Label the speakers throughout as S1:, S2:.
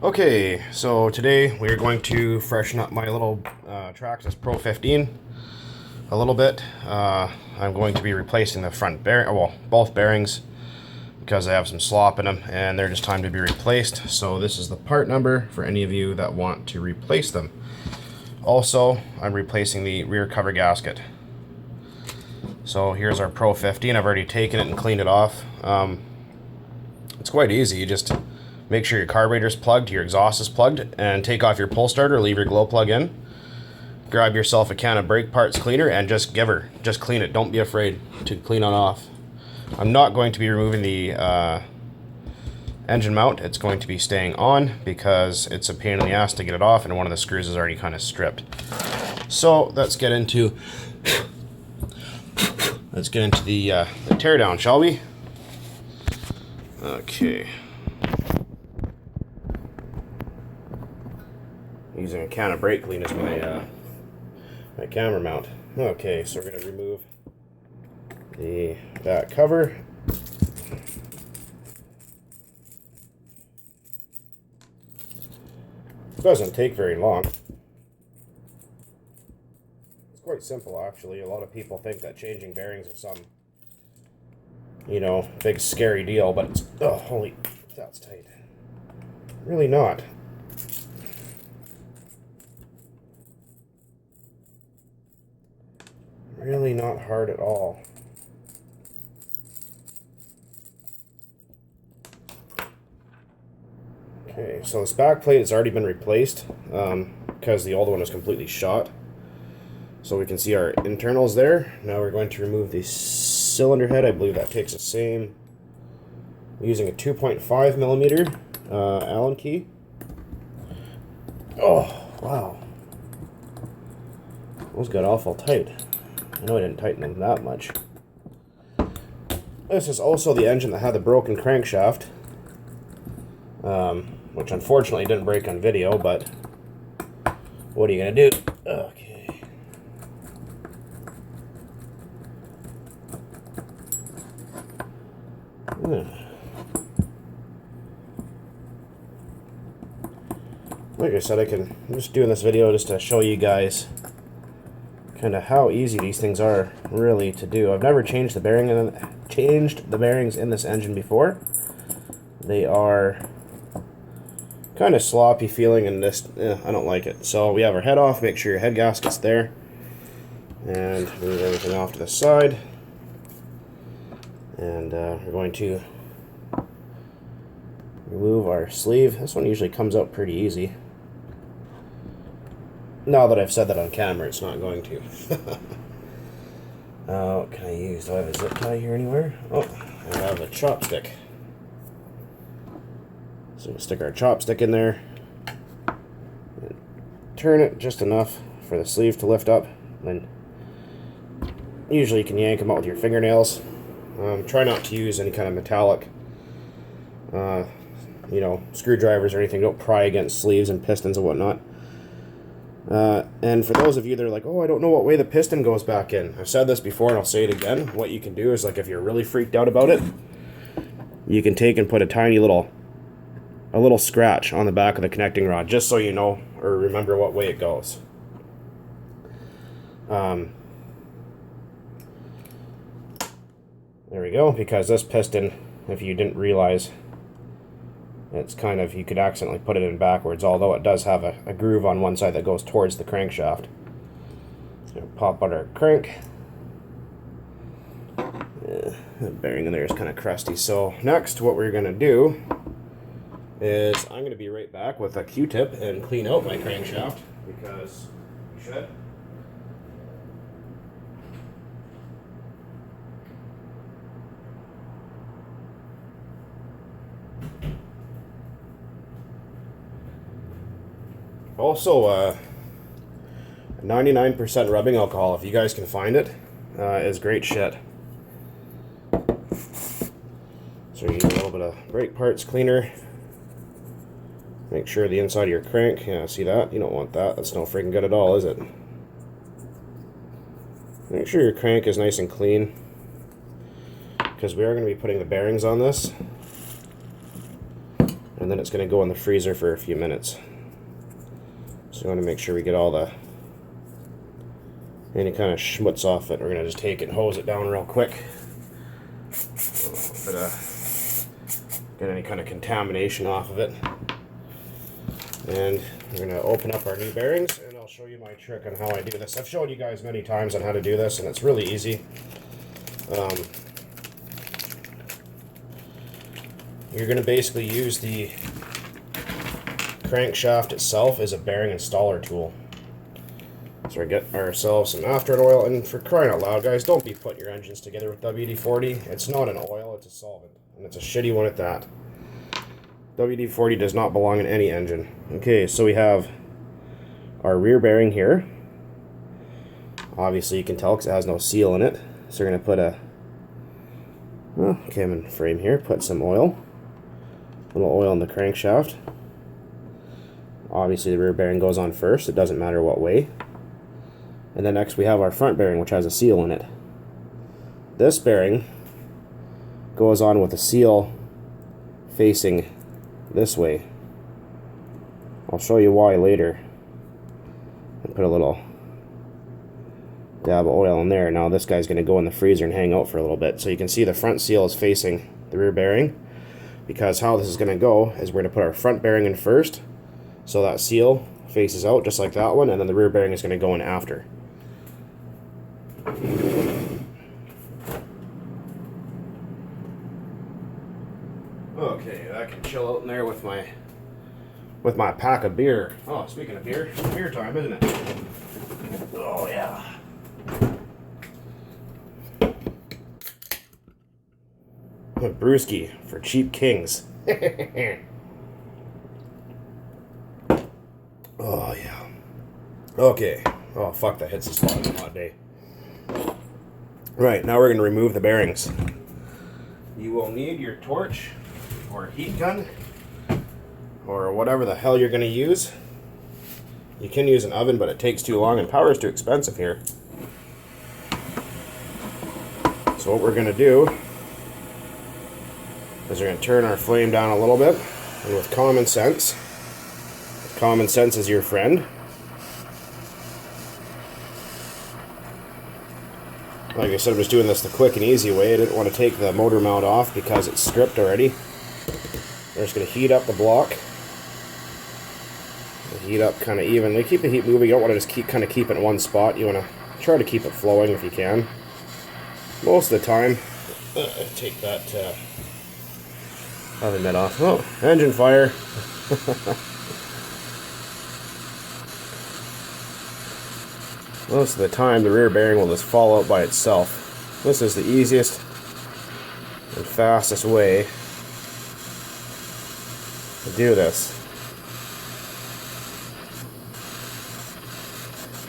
S1: Okay, so today we're going to freshen up my little Traxxas Pro 15 a little bit. I'm going to be replacing the front bearing, well, both bearings, because they have some slop in them and they're just time to be replaced. So this is the part number for any of you that want to replace them. Also, I'm replacing the rear cover gasket. So here's our Pro 15. I've already taken it and cleaned it off. It's quite easy. You just make sure your carburetor's plugged, your exhaust is plugged, and take off your pull starter, leave your glow plug in. Grab yourself a can of brake parts cleaner and just clean it. Don't be afraid to clean it off. I'm not going to be removing the engine mount. It's going to be staying on because it's a pain in the ass to get it off, and one of the screws is already kind of stripped. So let's get into the teardown, shall we? Okay. Using a can of brake clean as my camera mount. Okay, so we're going to remove the back cover. It doesn't take very long. It's quite simple, actually. A lot of people think that changing bearings is some, big scary deal, but it's, oh, holy, that's tight. Really not. Really not hard at all. Okay, so this back plate has already been replaced because the old one was completely shot. So we can see our internals there. Now we're going to remove the cylinder head. I believe that takes the same. I'm using a 2.5 millimeter Allen key. Oh, wow. Those got awful tight. I know I didn't tighten them that much. This is also the engine that had the broken crankshaft, which unfortunately didn't break on video, but what are you going to do? Okay. Like I said, I'm just doing this video just to show you guys kind of how easy these things are really to do. I've never changed the bearings in this engine before. They are kind of sloppy feeling, and this I don't like it. So we have our head off. Make sure your head gasket's there, and move everything off to the side. And we're going to remove our sleeve. This one usually comes out pretty easy. Now that I've said that on camera, it's not going to. What can I use? Do I have a zip tie here anywhere? Oh, I have a chopstick. So we'll stick our chopstick in there. And turn it just enough for the sleeve to lift up. Then usually you can yank them out with your fingernails. Try not to use any kind of metallic, screwdrivers or anything. Don't pry against sleeves and pistons and whatnot. And for those of you that are like, oh, I don't know what way the piston goes back in. I've said this before and I'll say it again. What you can do is, like, if you're really freaked out about it, you can take and put a little scratch on the back of the connecting rod, just so you know or remember what way it goes. There we go, because this piston, if you didn't realize, it's kind of, you could accidentally put it in backwards, although it does have a groove on one side that goes towards the crankshaft. So pop out our crank. The bearing in there is kind of crusty. So next, what we're going to do is I'm going to be right back with a Q-tip and clean out my crankshaft, because you should. Also, 99% rubbing alcohol, if you guys can find it, is great shit. So you use a little bit of brake parts cleaner. Make sure the inside of your crank, see that? You don't want that. That's no freaking good at all, is it? Make sure your crank is nice and clean, because we are going to be putting the bearings on this. And and then it's going to go in the freezer for a few minutes. So we want to make sure we get all the any kind of schmutz off it. We're going to just take it and hose it down real quick. Get any kind of contamination off of it. And we're going to open up our new bearings, and I'll show you my trick on how I do this. I've showed you guys many times on how to do this, and it's really easy. You're going to basically use the crankshaft itself as a bearing installer tool. So we get ourselves some aftermarket oil, and for crying out loud, guys, don't be putting your engines together with WD-40. It's not an oil, it's a solvent, and it's a shitty one at that. WD-40 does not belong in any engine. Okay, so we have our rear bearing here. Obviously you can tell because it has no seal in it. So we're going to put a, well, okay, I'm in frame here, put some oil. A little oil in the crankshaft. Obviously the rear bearing goes on first, it doesn't matter what way. And then next we have our front bearing, which has a seal in it. This bearing goes on with a seal facing this way. I'll show you why later. And put a little dab of oil in there. Now this guy's going to go in the freezer and hang out for a little bit. So you can see the front seal is facing the rear bearing, because how this is going to go is we're going to put our front bearing in first, so that seal faces out just like that one, and then the rear bearing is going to go in after. Okay, that can chill out in there with my pack of beer. Oh, speaking of beer, it's beer time, isn't it? Oh yeah. A brewski for cheap kings. Oh yeah. Okay. Oh fuck, that hits the spot on a hot day. Right, now we're going to remove the bearings. You will need your torch or heat gun or whatever the hell you're going to use. You can use an oven, but it takes too long and power is too expensive here. So what we're going to do is we're going to turn our flame down a little bit, and with common sense is your friend. Like I said, I'm just doing this the quick and easy way. I didn't want to take the motor mount off because it's stripped already. We're just going to heat up the block. Heat up kind of evenly. Keep the heat moving. You don't want to just keep it in one spot. You want to try to keep it flowing if you can. Most of the time, take that oven mitt off. Oh, engine fire. Most of the time, the rear bearing will just fall out by itself. This is the easiest and fastest way to do this.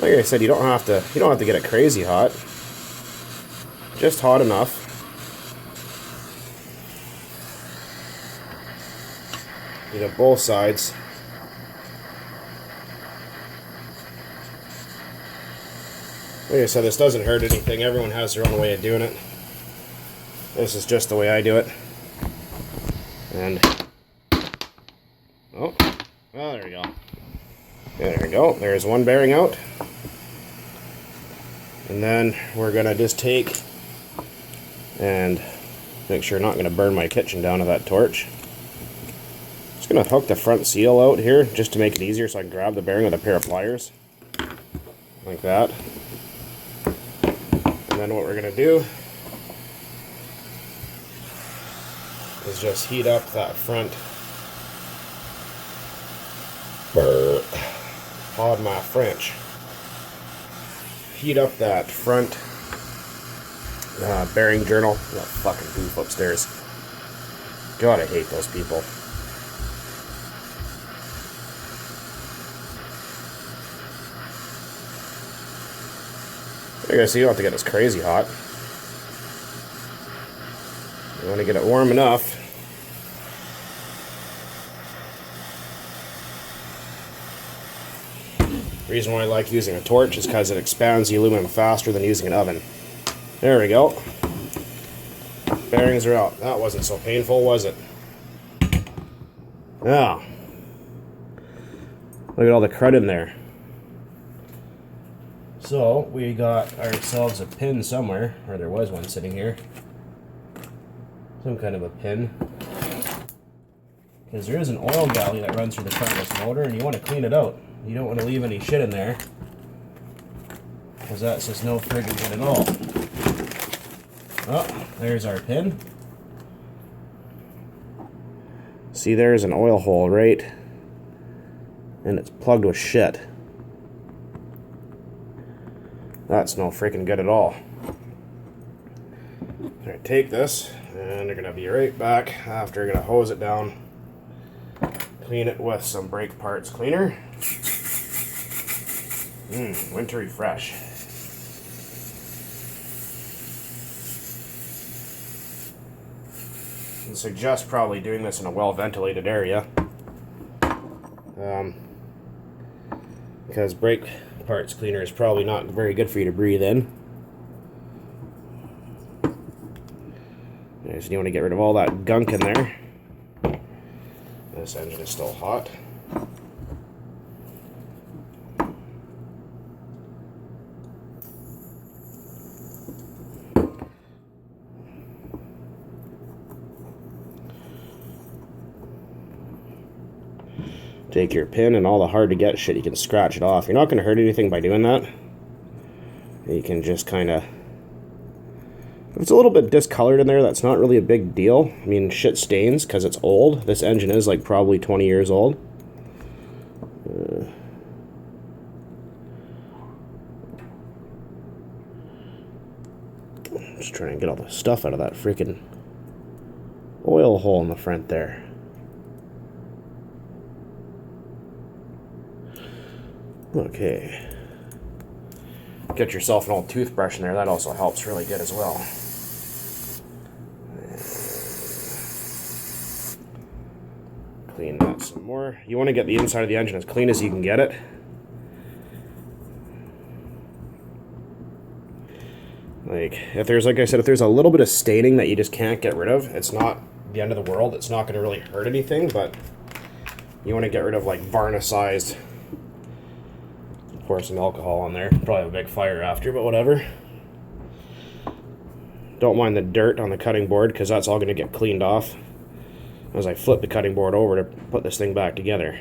S1: Like I said, you don't have to get it crazy hot. Just hot enough. You know, both sides. Like I said, this doesn't hurt anything. Everyone has their own way of doing it. This is just the way I do it. And oh, well, there we go. There we go. There's one bearing out. And then we're gonna just take and make sure I'm not gonna burn my kitchen down with that torch. Just gonna hook the front seal out here just to make it easier, so I can grab the bearing with a pair of pliers. Like that. And then what we're going to do is just heat up that front. Pardon my French. Heat up that front bearing journal. That fucking goof upstairs. God, I hate those people. Like I say, you don't have to get this crazy hot. You want to get it warm enough. The reason why I like using a torch is because it expands the aluminum faster than using an oven. There we go. Bearings are out. That wasn't so painful, was it? Now, look at all the crud in there. So, we got ourselves a pin somewhere, or there was one sitting here. Some kind of a pin. Because there is an oil galley that runs through the front of this motor, and you want to clean it out. You don't want to leave any shit in there, because that's just no friggin' good at all. Oh, there's our pin. See, there's an oil hole, right? And it's plugged with shit. That's no freaking good at all. I'm gonna take this, and they're gonna be right back after. You're gonna hose it down, clean it with some brake parts cleaner. Wintry fresh. I suggest probably doing this in a well-ventilated area, because brake parts cleaner is probably not very good for you to breathe in. So you want to get rid of all that gunk in there. This engine is still hot. Take your pin and all the hard to get shit, you can scratch it off. You're not going to hurt anything by doing that. You can just kind of... If it's a little bit discolored in there, that's not really a big deal. I mean, shit stains because it's old. This engine is like probably 20 years old. Just trying to get all the stuff out of that freaking oil hole in the front there. Okay. Get yourself an old toothbrush in there. That also helps really good as well. Clean that some more. You want to get the inside of the engine as clean as you can get it. Like, if there's, like I said, if there's a little bit of staining that you just can't get rid of, it's not the end of the world. It's not going to really hurt anything, but you want to get rid of, like, varnicized... Pour some alcohol on there. Probably have a big fire after, but whatever. Don't mind the dirt on the cutting board, because that's all going to get cleaned off as I flip the cutting board over to put this thing back together.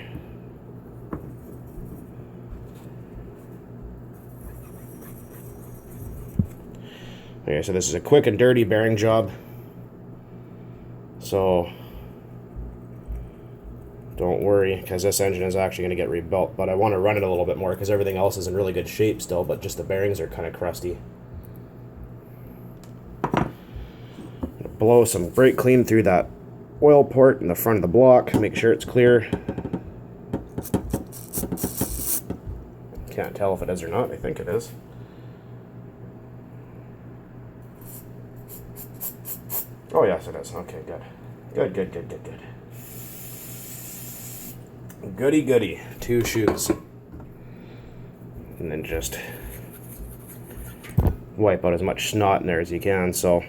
S1: Okay, so this is a quick and dirty bearing job. So don't worry, because this engine is actually going to get rebuilt, but I want to run it a little bit more because everything else is in really good shape still, but just the bearings are kind of crusty. Blow some brake clean through that oil port in the front of the block, make sure it's clear. Can't tell if it is or not. I think it is. Oh yes, it is. Okay, good. Good. Goody goody. 2 shoes. And then just wipe out as much snot in there as you can. So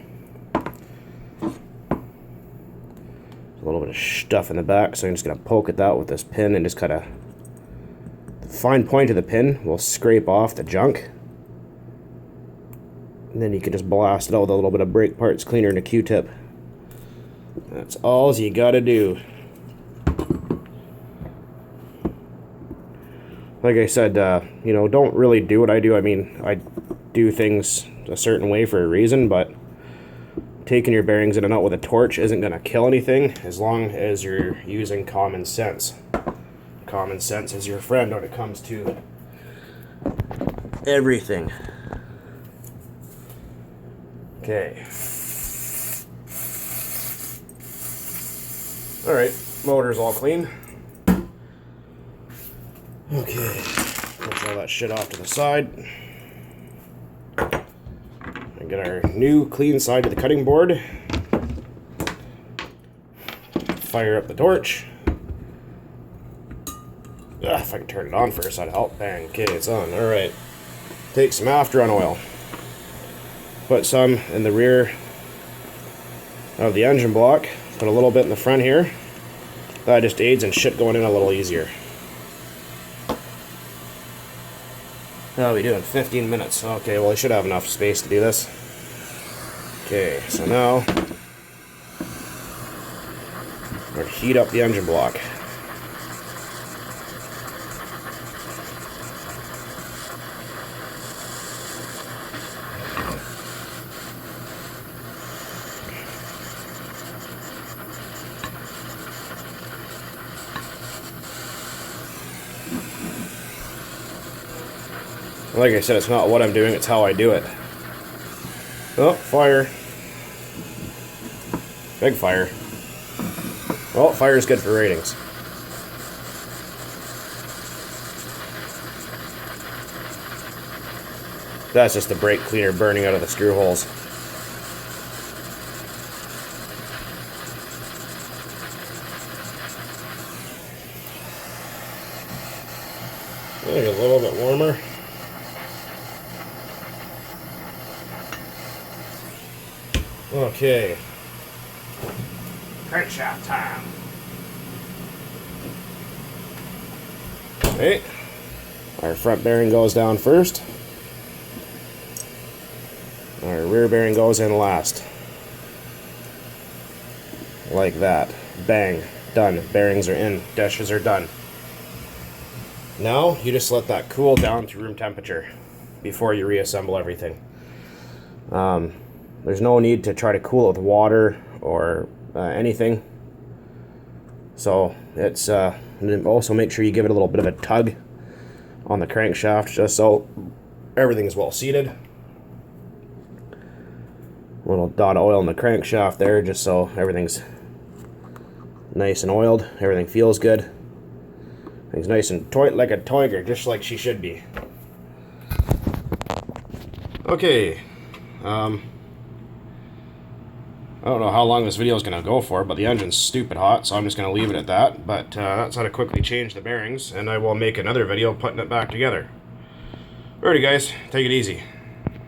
S1: a little bit of stuff in the back, so I'm just going to poke at that with this pin and just kind of, the fine point of the pin will scrape off the junk. And then you can just blast it out with a little bit of brake parts cleaner and a Q-tip. That's all you got to do. Like I said, you know, don't really do what I do. I mean, I do things a certain way for a reason, but taking your bearings in and out with a torch isn't going to kill anything as long as you're using common sense. Common sense is your friend when it comes to everything. Okay. Alright, motor's all clean. Okay, push all that shit off to the side. And get our new clean side of the cutting board. Fire up the torch. If I can turn it on first, that'd help. Bang, okay, it's on. Alright. Take some after-on oil. Put some in the rear of the engine block. Put a little bit in the front here. That just aids in shit going in a little easier. How are we doing? 15 minutes. Okay, well I should have enough space to do this. Okay, so now we're going to heat up the engine block. Like I said, it's not what I'm doing, it's how I do it. Oh, fire. Big fire. Well, fire is good for ratings. That's just the brake cleaner burning out of the screw holes. Maybe a little bit warmer. Okay. Crankshaft time. Okay. Our front bearing goes down first. Our rear bearing goes in last. Like that. Bang. Done. Bearings are in. Dishes are done. Now, you just let that cool down to room temperature before you reassemble everything. There's no need to try to cool it with water or anything. So it's and also make sure you give it a little bit of a tug on the crankshaft just so everything is well seated. A little dot of oil in the crankshaft there just so everything's nice and oiled. Everything feels good. Everything's nice and like a tiger, just like she should be. Okay. I don't know how long this video is going to go for, but the engine's stupid hot, so I'm just going to leave it at that. But that's how to quickly change the bearings, and I will make another video putting it back together. Alrighty guys, take it easy.